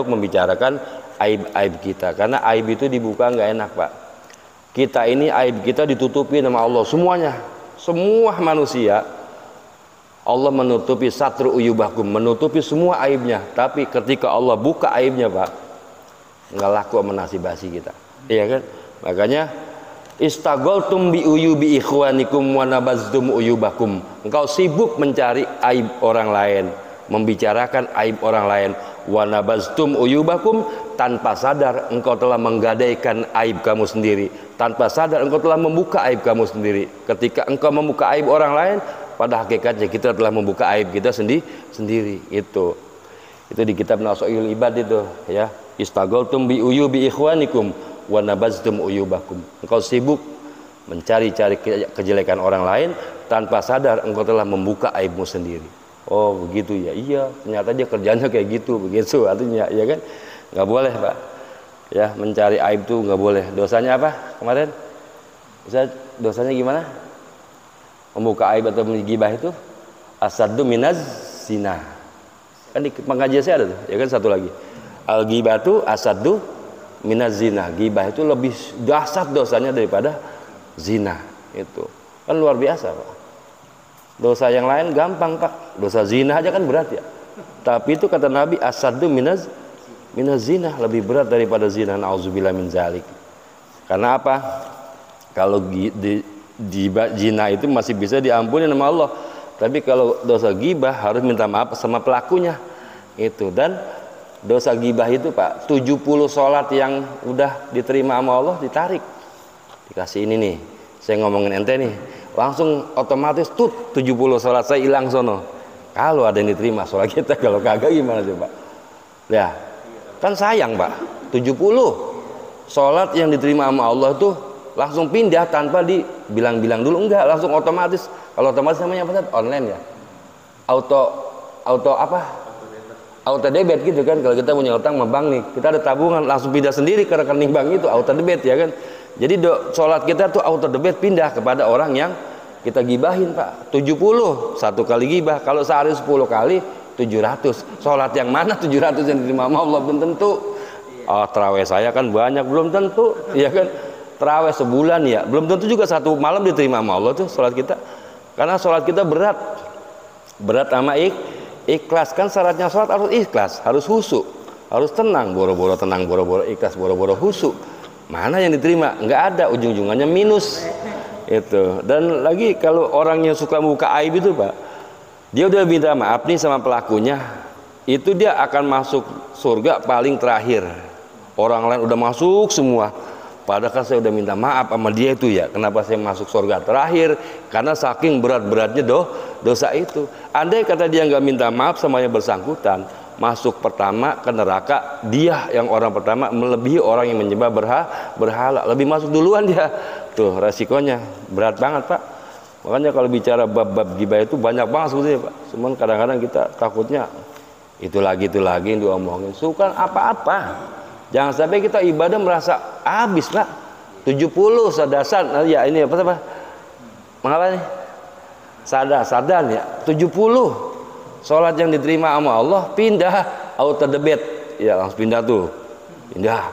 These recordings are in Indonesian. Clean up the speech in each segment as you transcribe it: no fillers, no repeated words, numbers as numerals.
untuk membicarakan aib-aib kita, karena aib itu dibuka nggak enak Pak. Kita ini aib kita ditutupi sama Allah semuanya, semua manusia Allah menutupi satru uyubakum, menutupi semua aibnya. Tapi ketika Allah buka aibnya Pak, nggak laku sama nasi basi kita, iya kan? Makanya istagoltum bi uyubi ikhwanikum wa nabaztum uyubakum. Engkau sibuk mencari aib orang lain, membicarakan aib orang lain. Wa nabaztum uyubakum, tanpa sadar engkau telah menggadaikan aib kamu sendiri. Tanpa sadar engkau telah membuka aib kamu sendiri. Ketika engkau membuka aib orang lain, pada hakikatnya kita telah membuka aib kita sendiri. Itu di kitab Nasoihul Ibad itu ya. Istagoltum bi uyubi ikhwanikum wa nabaztum uyubakum. Engkau sibuk mencari-cari kejelekan orang lain, tanpa sadar engkau telah membuka aibmu sendiri. Oh begitu ya, iya ternyata dia kerjanya kayak gitu, begitu artinya, ya kan? Nggak boleh Pak ya, mencari aib tuh nggak boleh. Dosanya apa kemarin? Dosanya gimana? Membuka aib atau menggibah itu asaddu minaz zina. Kan di pengajian saya ada tuh, ya kan, satu lagi. Al-ghibatu asaddu minaz zina. Gibah itu lebih dahsyat dosanya daripada zina. Itu kan luar biasa Pak. Dosa yang lain gampang Pak, dosa zina aja kan berat ya, tapi itu kata Nabi asaddu minaz zina, lebih berat daripada zina. Nauzubillah min zalik. Karena apa? Kalau di zina itu masih bisa diampuni sama Allah, tapi kalau dosa gibah harus minta maaf sama pelakunya itu. Dan dosa gibah itu Pak, 70 sholat yang udah diterima sama Allah ditarik, dikasih ini nih, saya ngomongin ente nih, langsung otomatis 70 sholat saya hilang sono. Kalau ada yang diterima sholat kita, kalau kagak gimana coba ya? Kan sayang Pak, 70 sholat yang diterima sama Allah tuh langsung pindah tanpa dibilang-bilang dulu, enggak, langsung otomatis. Kalau otomatis namanya apa? Online ya, auto apa, auto debit gitu kan. Kalau kita punya utang sama bank nih, kita ada tabungan, langsung pindah sendiri ke rekening bank itu, auto debit ya kan. Jadi sholat kita tuh auto debit pindah kepada orang yang kita gibahin Pak. 70 satu kali gibah, kalau sehari 10 kali 700. Sholat yang mana 700 yang diterima Allah? Belum tentu. Oh, terawih saya kan banyak, belum tentu, ya kan. Terawih sebulan ya, belum tentu juga satu malam diterima sama Allah tuh sholat kita. Karena sholat kita berat sama ikhlas. Kan syaratnya sholat harus ikhlas, harus khusyuk, harus tenang, boro-boro tenang, boro-boro ikhlas, boro-boro khusyuk. Mana yang diterima? Nggak ada, ujung-ujungannya minus itu. Dan lagi kalau orang yang suka membuka aib itu Pak, dia udah minta maaf nih sama pelakunya, itu dia akan masuk surga paling terakhir. Orang lain udah masuk semua, padahal kan saya udah minta maaf sama dia itu ya. Kenapa saya masuk surga terakhir? Karena saking berat-beratnya dosa itu. Andai kata dia nggak minta maaf sama yang bersangkutan, masuk pertama ke neraka, dia yang orang pertama melebihi orang yang menyembah berhala, lebih masuk duluan dia. Tuh resikonya berat banget Pak. Makanya kalau bicara bab-bab gibah itu banyak banget sebetulnya Pak. Cuman kadang-kadang kita takutnya itu lagi yang diomongin, bukan apa-apa. Jangan sampai kita ibadah merasa habis Pak. 70 sadasan ya, ini apa mengapa nih? Sadan ya, 70 sholat yang diterima sama Allah pindah auto debit ya, langsung pindah tuh, pindah.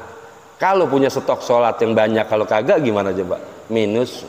Kalau punya stok sholat yang banyak, kalau kagak gimana coba? Minus.